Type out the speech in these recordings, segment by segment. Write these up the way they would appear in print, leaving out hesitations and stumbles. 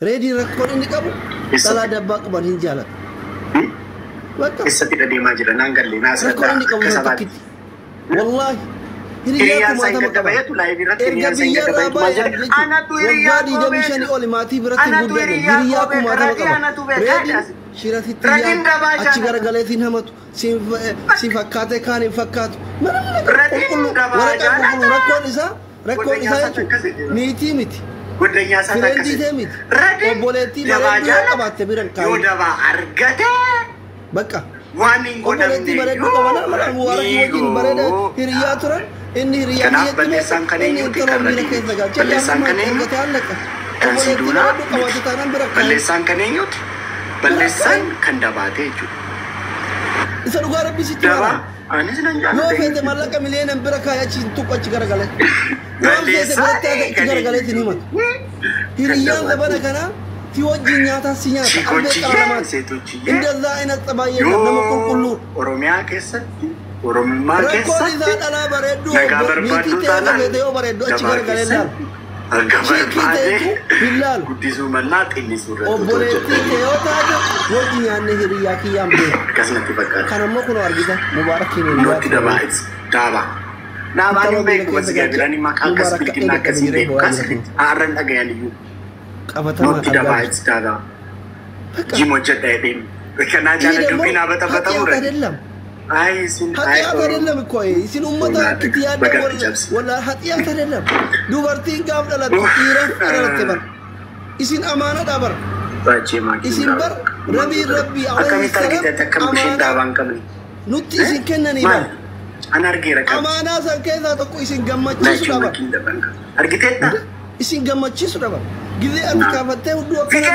ريدي ركون إني كابو سلا دباك بنين جالك Isatti deemaa jira naan galle naas irraa والله hiriyaa isaa gaddabayatu laayif irratti hiriyaa isaa gaddabayatu maal jedhe anatu hiriyaa damishan oli maatii biratti guddan hiriyaa kumaatama qaba shirati tiyaa achi garagaleetiin hamatu si fakkaate kaan hin fakkaatu rakkoon isaa niitii miti goddanyaa isaa firendiitee miti obboleettii bareedduu qabaatte biran yoo dabaa argate bakka waan hin obboleettii bareedduu qabana mubaaraki wajjin bareeda hiriyaa turan inni hiriyaa inni intala miira keessa galche balleessaan kan eenyuti kan si duulaa balleessaan kan eenyuti balleessaan kan dabaate jechuudha isa dhugaa rabbisitti dabaa anis nan yoo jaalladhe feete mallaqa miliyoona bira kaayachiin tuqu achi garagale waan feete biratti achi garagaleetiin himatu hiriyaan labana kana fi wajjin nyaataa si nyaata albee qalamaati indazaa ayinat xabaayee nama qulqulluu oromiyaa keessatti oromummaa rakkoon keessatti isaa dhalaa bareedduu nagaa barbaaddu biitii ta'ee feete yoo bareedduu achi garagalee laal arga barbaade hin laalu guddisuu mallaa xinnisuu irratti obboleettii ta'e yoo taate wajji nyaanne hiriyaa kiyyaan beeku akkasumatti fakkaata kan ammoo kunoo argita mubaarakkiin mootti dabaa'is daabaa daabaan hin beeku bas gaabiranii maqaa akkas bilkinna akkasii beeku kaasifiti haarran dhagayan iyyuu qabatamaa mootti dabaa'is daabaa jim hojjedha jedheen kanaa jaala dubbiin habatabatamu አይደለም አይ ሲን ኃጢአት አይደለም እኮ ይሲን ኡመታ ክትያደ ወላ ኃጢአት አይደለም ዱበርቲን ጋብ ደለት ይረፍ አረተበር ይሲን አማና ዳበር ባቼማ ይሲን በር ረቢ አከሚ ታርጌት ተከምሽን ዳባን ከምን ኑቲ ይሲን ከነን ይባል አናርጌ ረካ አማና ሰንከዛ ተቆ ይሲን ገመችሱ ዳበር አርጊቴታ ይሲን ገመችሱ ዳበር ጊዜ አትካፈተ ሁሉ ወከለ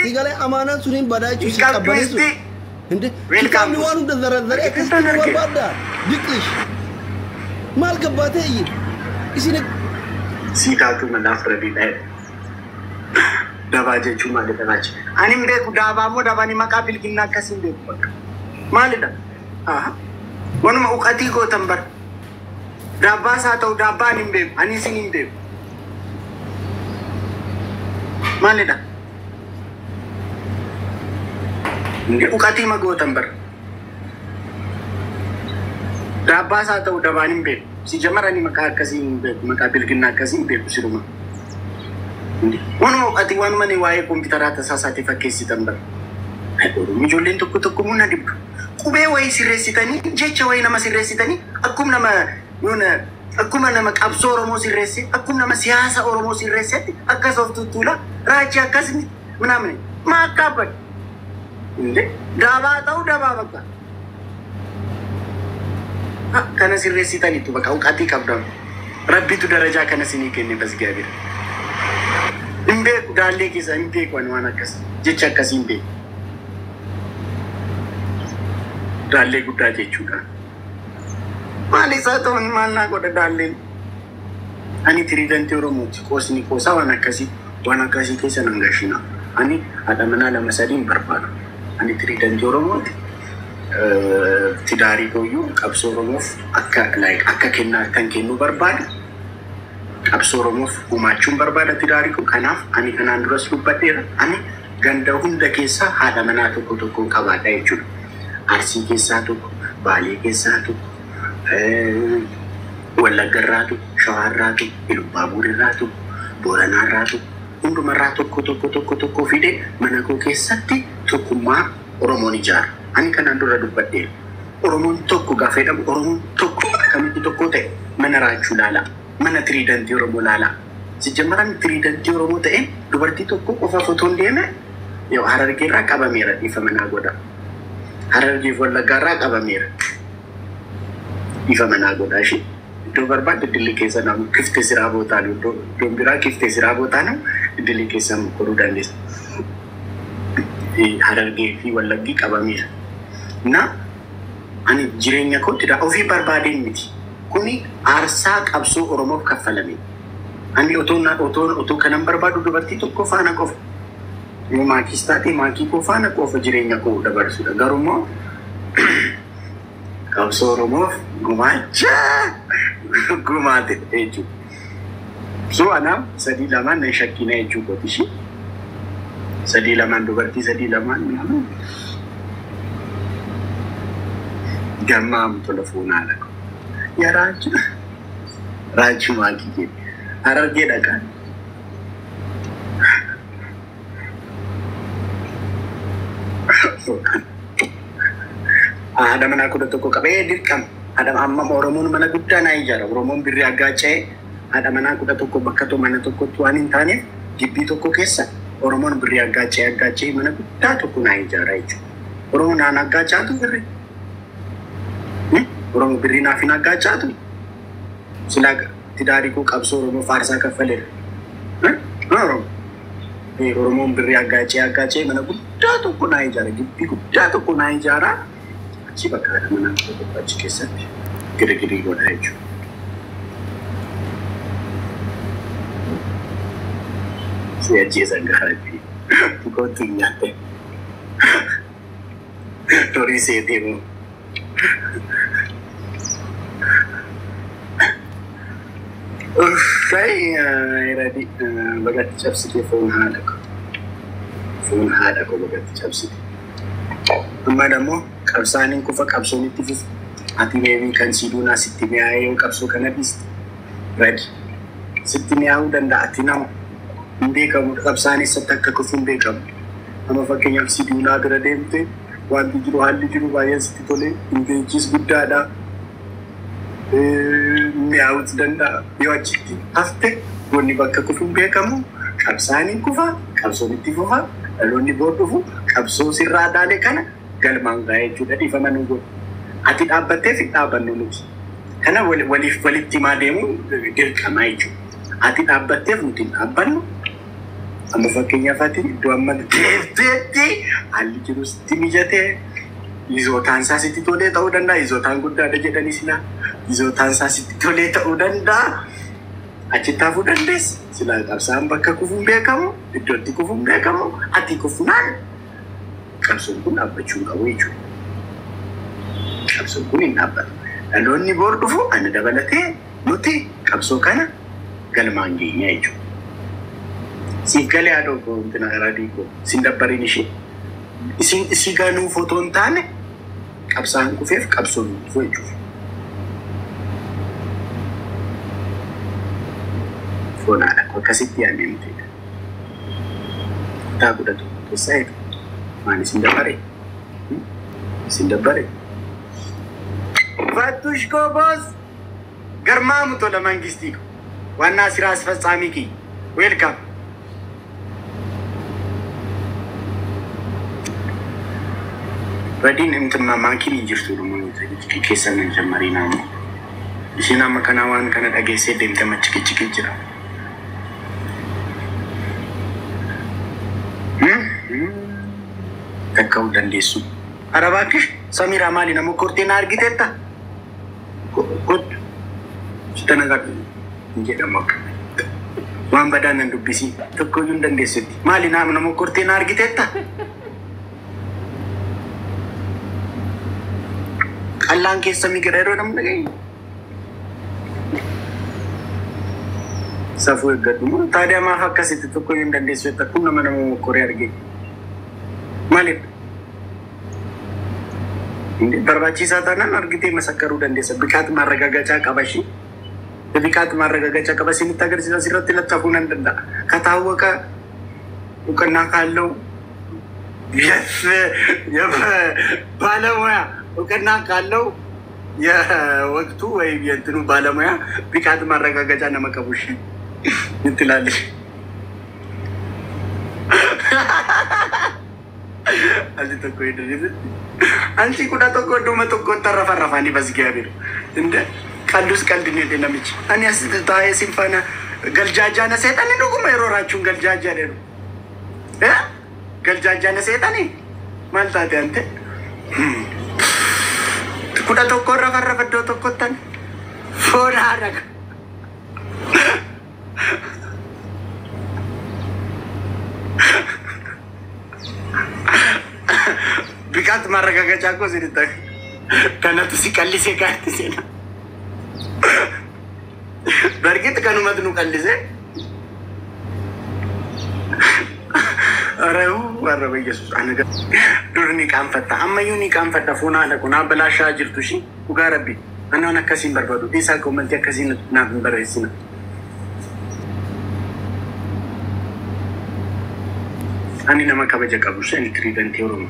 ይገለ አማና ሱሪን ባዳቹ ሲቀበለሱ እንዴ ዌልካም ሊዋኑ ደዘረዘረ ከስተነ ወባዳ ዲክሊሽ ማልገባተ ይይ እሲነ ሲታቱ መናፍረቢ ላይ ዳባጀቹ ማለት ናቸው አኒም ቤኩ ዳባሞ ዳባኒ ማቃቢል ግና ከሲን ቤኩ በቃ ማለት አሃ ወንም ኡቀቲ ጎተንበር ዳባ ሳተው ዳባኒም ቤኩ አኒሲኒም ቤኩ ማለት እንዴ ኡቀቲ መጎተንበር ዳባ ሳተው ዳባኒም ቤኩ ሲጀመራኒ መካከሲን ቤኩ ማቃቢል ግና ከሲን ቤኩ ሲሩማ እንዴ ወንም ኡቀቲ ዋን ማኒ ዋይ ኮምፒውተር ተሳሳተ ፈከሲ ተንበር ሚጆሌን ተኩ ተኩ ሙና ዲብ ቁቤ ወይ ሲሬሲተኒ ጀቸ ወይ ነማ ሲሬሲተኒ አኩም ነማ ዮነ አኩም ነማ ቀብሶ ኦሮሞ ሲሬሲ አኩም ነማ ሲያሳ ኦሮሞ ሲሬሲት አከሶፍቱ ቱላ ራቺ አከስኒ ምናምን ማካበድ እንዴ ዳባጣው ዳባ በቃ ከነ ሲሬሲተኒ ቱ በቃ ኡቃቲ ቀብዳም ረቢቱ ደረጃ ከነ ሲኒ ከነ በዝጋቢር እንዴ ዳሌ ኪዛ እንዴ ቆን ዋናከስ ጀቸ አከሲን ቤ ዳሌ ጉዳይ ጀቹዳ ማሊሳቶን ማልና ጎደ ዳሌ አኒ ትሪደንት ኦሮሞቲ ኮስኒ ኮሳ ዋናከሲ ከሰናንጋሽና አኒ አዳመና ለመሰዲን በርባና አኒ ትሪደንት ኦሮሞቲ ትዳሪ ጎዩ ቀብሶ ኦሮሞፍ አካ ላይክ አካ ከና ተንከኑ በርባዳ ቀብሶ ኦሮሞፍ ጉማቹን በርባዳ ትዳሪ ጎ ከናፍ አኒ ከናን ድረስ ሉበዴራ አኒ ገንደ ሁንደ ኬሳ አዳመና ተቆጥቆ ቀባዳ ይችሉ አርሲ ኬሳቱ ባሌ ኬሳቱ ወለገራቱ ሸዋራቱ ኢሉባቡራቱ ቦረናራቱ ሁሉ መራቱ ኮቶ ፊዴ መነኮ ኬሰቲ ቶኩማ ኦሮሞን ጃር አኒ ከናን ዱረ ዱበዴ ኦሮሞን ቶኩ ጋፌደም ኦሮሞን ቶኩ ከሚቲ ቶኮቴ መነራቹ ላላ መነ ትሪደንት ኦሮሞ ላላ ሲጀመራን ትሪደንት ኦሮሞ ተኤ ዱበርቲ ቶኩ ቆፋ ፎቶ እንደነ ያው ሐረርጌራ ቀበሜራ ይፈመና ጎዳ ሐረርጌ ወለጋራ ቀበሜራ ይፈመና ጎዳ እሺ ዶበርባድ ድልኬሰ ነው ክፍት ስራ ቦታ ነው ዶምቢራ ክፍት ስራ ቦታ ነው ድልኬሰ ምኮሩ ዳንዴስ ሐረርጌ ወለጊ ቀበሜራ እና አኒ ጅሬኛ ኮትዳ ኦፊ በርባዴን ሚቲ ኩኒ አርሳ ቀብሶ ኦሮሞ ከፈለሚ አንዲ ኦቶ ከነምበር ባዱ ዱበርቲ ቶኮ ፋና ቆፍ ማኪስታቲ ማኪ ኮፋና ቆፍ ጅሬኛ ኮ ደበርሱ ገሩሞ ቀብሶ ኦሮሞ ጉማቻ ጉማት እጁ ሶ አና ሰዲ ለማን ነሽኪና እጁ ቆትሺ Sadi laman dubartii sadi laman. Gammam telefonaa lako. Ya Raju maki ke. Hararge dakan. Ada mana aku datuk kabe dirkam. Ada amma Oromoon mana guddaa na ijara. Oromoon birri aggaacee. Ada mana aku datuk bakka to mana tokko tuan hin taane gibbii tokko keessa Oromoon birri aggaacee mana guddaa tokko na ijara jechuudha. Oromoon naan aggaacaatu birri. Oromoo birri naaf hin aggaacaatu. Silaa tidaariku qabsoo Oromoo faarsaa kaffaleera. Oromoon birri aggaacee mana guddaa tokko na ijara. Gibbii guddaa tokko na ijara. Achi bakka ada mana tokko achi keessatti gidi godha jechuudha. Si ajjeesan gaarii gootu nyaate. Torii seetee moo. Iradi bagatti cabsite foon haadha ko bagatti cabsite. Amma dammoo qabsaaniin kufa qabsoon itti fufu. Ati beebii kan siduunaa sitti mi'aayee yoo qabsoo kana dhiiste. Radi sitti mi'aayuu danda'a ati nama. Hin beekamu qabsaanis satti akka kufu hin beekamu. Amma fakkeenyaaf siduunaa bira deemte wanti jiru haalli jiru baay'ee sitti tole ingeejjis guddaadha. Mi'aawutu danda'a yoo achitti hafte goonni bakka kufu hin beekamu. Qabsaaniin kufa qabsoon itti fufa dhaloonni boor dhufu qabsoo sirraa daale kana galmaan gaa'ee jechuudha dhiifama nu godhu. Ati dhaabbatteef hin dhaabannu nuti. Kana walitti himaa deemuun dirqamaa jechuudha. Ati dhaabbatteef nuti hin dhaabbannu. Amma fakkeenyaaf ati iddoo amma deemteetti haalli jiru sitti mijatee izootaan isaa sitti tolee ta'uu danda'a. Izootaan guddaadha jedhanii silaa izootaan isaa sitti tolee ta'uu danda'a. Achitti hafuu dandeessa. Silaa qabsaan bakka kufuun beekamu, iddootti kufuun beekamu, ati kufnaan qabsoon kun dhaabbachuu qabu jechuudha. Qabsoon kun hin dhaabbatu. Dhaloonni boor dhufu ana dabalatee nuti qabsoo kana galmaan geenya jechuudha. Siif galee haadhoo koo intina radii koo sin dabbariin ishee. Isii ganuu footoo hin taane qabsaan kufeef qabsoon dhufu jechuudha. Fonaadha akkasitti yaadne nuti. Kutaa godhatu keessaa eega. Maani sin dabbare. Fatushko boss garmaamu tola mangistiiko. Waannaa sira asfatsaamii kiyya. Welcome. Radiin intimma maankii jirtu dhumu keessan hin jammarii naamu. Isheen amma kana waan kana dhageessee deemte machikichikii jira. Takka'uu dandeessu. Arabaakish Samiraa maali nama korteen argiteetta? Godhu. Sitana gadhu hin jedhamu akka. Waan badaan nan dubbisii tokkoyyuu hin dandeessutti. Maali nama korteen argiteetta? Qallaan keessa migira yeroo namni dhagayu. Safuu eeggadhu moo taadee maaf akkasitti tokkoyyuu hin dandeessutti akkuma nama mokkoree argee. Maaliif? Barbaachisaa taanaan argitee masakkaruu dandeessa. Biqaat marragagachaa qabashi. Biqaat marragagachaa qaba isinitti agarsiisa asirratti lattaafuu nan danda'a. Kataawwaqa እውቅና ካለው ባለሙያ እውቅና ካለው የወቅቱ ወይም የእንትኑ ባለሙያ ብቃት ማረጋገጫ ነው መቀቡሽ እንትላለሽ አዚህ ተቆይ ድሪዝ አንቺ ኩዳ ተቆዶ መተቆ ተረፈረፋኒ በዝጋቢር እንደ ቀልዱስ ቀልድ ነው እንደነምጭ አኒ አስተታየ ሲንፋና ገልጃጃነ ሰይጣን ነው ጉማ ይሮራችሁን ገልጃጃ ነው ገልጃጃነ ሰይጣን ማልታተ አንተ ኩዳ ተቆ ረፈረፈዶ ተቆተን ፎራ አረግ ብቃት ማረጋገጫ እኮ ሲልታ ከነቱ ሲቀልሴ ካርትሴና በርግጥ ከኑ መድኑ ቀልሴ warra biyyeessus anaga durni kan fatta amma yuni kan fatta funa da kuna bala shajirtu shi uga rabbi ana wana kasin barbadu isa commenti kasin na baresina ani nama kabaja kabu sen trident euro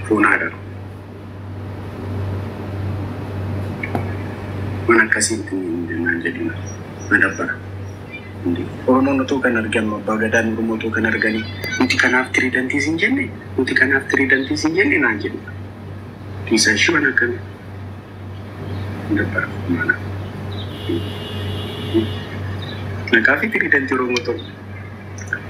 funa da wana kasin tin nanjadina nadabara Oromoon otoo kan argamu Bagadaan Oromoo otoo kan argani nuti kanaaf tiriidantii siin jenne nuti kanaaf tiriidantii siin jenne naan jedhu kiisa ishee kan dabbara mana nakaafi tiriidantii Oromoo otoo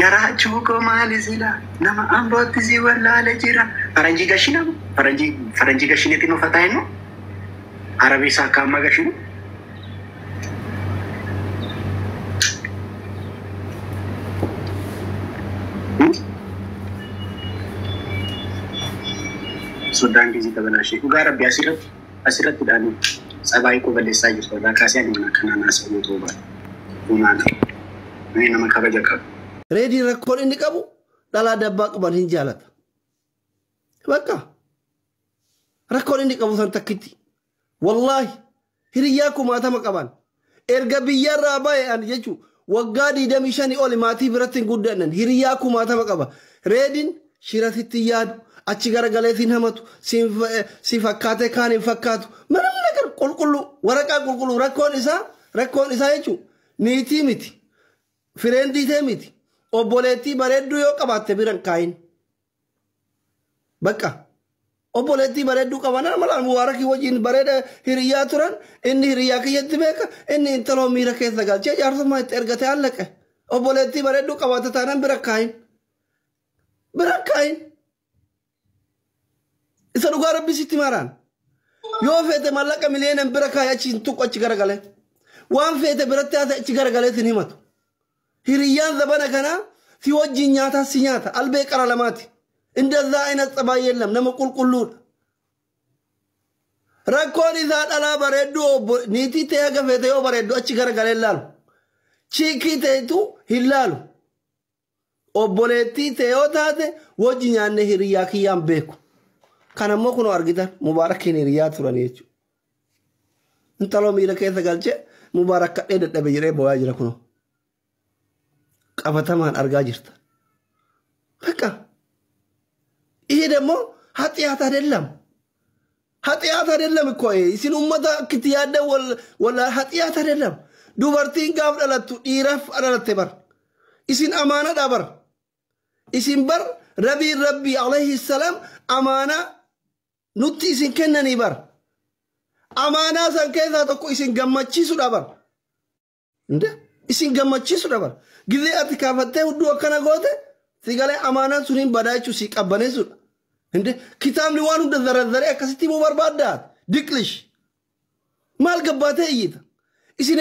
yaraa chuuko maali sila nama ambootti si wallaale jira faranjii gashina faranjii gashineeti nu fataayinu arabii saakaamma gashinu Sudan gizi tabanashi uga rabbi asirat dani sabai ko balle sai so da kasi ani kana na so to ba kuma ni nama kabaja ka ready record indi qabu dala dabba qaban hin jalata bakka record indi qabu san takiti wallahi hiriyakum atama qaban erga biyarra bay an jechu wagadi damishani oli mati biratin guddanan hiriyakum atama qaba reading shiratitiyad achi garagaleetiin hamatu si fakkaate kaan hin fakkaatu manam nagar qulqullu waraqaa qulqullu rakkoon isaa jechuun niitii miti fireenditee miti obboleettii bareedduu yoo qabaatte biran kaayin bakka obboleettii bareedduu qabana malaan mubaarakii wajjin bareeda hiriyaa turan inni hiriyaa kiyyatti beeka inni intaloo miira keessa galchee jaarsummaa itti ergate allaqe obboleettii bareedduu qabaatte taanan biran kaayin isa dhugaa rabbi sitti maraan yoo feete mallaqa miliyoona bira kaaya achi tuqu achi garagale waan feete biratti haasa achi garagaleetiin himatu hiriyyaan zabana kana fi wajjin nyaataa si nyaata albee qara lamaati indazaa ayna xabaa yeellam nama qulqulluudha rakkoon isaa dhalaa bareedduu niitii ta'e haga feete yoo bareeddu achi garagalee laalu chiikii ta'etu hin laalu obboleettii ta'e yoo taate wajji nyaanne hiriyyaa kiyyaan beeku kana ammoo kunoo argitan mubaarakiin hiriyaa turan jechuudha. Intaloo miila keessa galchee mubaarak kadhee dadhabe jedhee boo'aa jira kunoo. Qabatamaan argaa jirta. Bakka ihe demmoo haxiyaata adeellam. Haxiyaata adeellam ikkoo isin ummata akkitti yaadda walla haxiyaata adeellam. Dubartiin gaaf dhalattu dhiiraaf dhalatte bar. Isin amaana dha bar. Isin bar rabbii alayhi salaam amaana nutti isin kennanii bar amaanaa san keessaa tokko isin gammachiisudha bar isin gammachiisudha bar gizee ati kaafattee hudduu akkana goote si galee amaanaan suniin badaa jechuu si qabbaneessudha kitaabni waan hunda zarazzaree akkasitti immoo barbaaddaat diqlish maal gabbaatee iyyita isin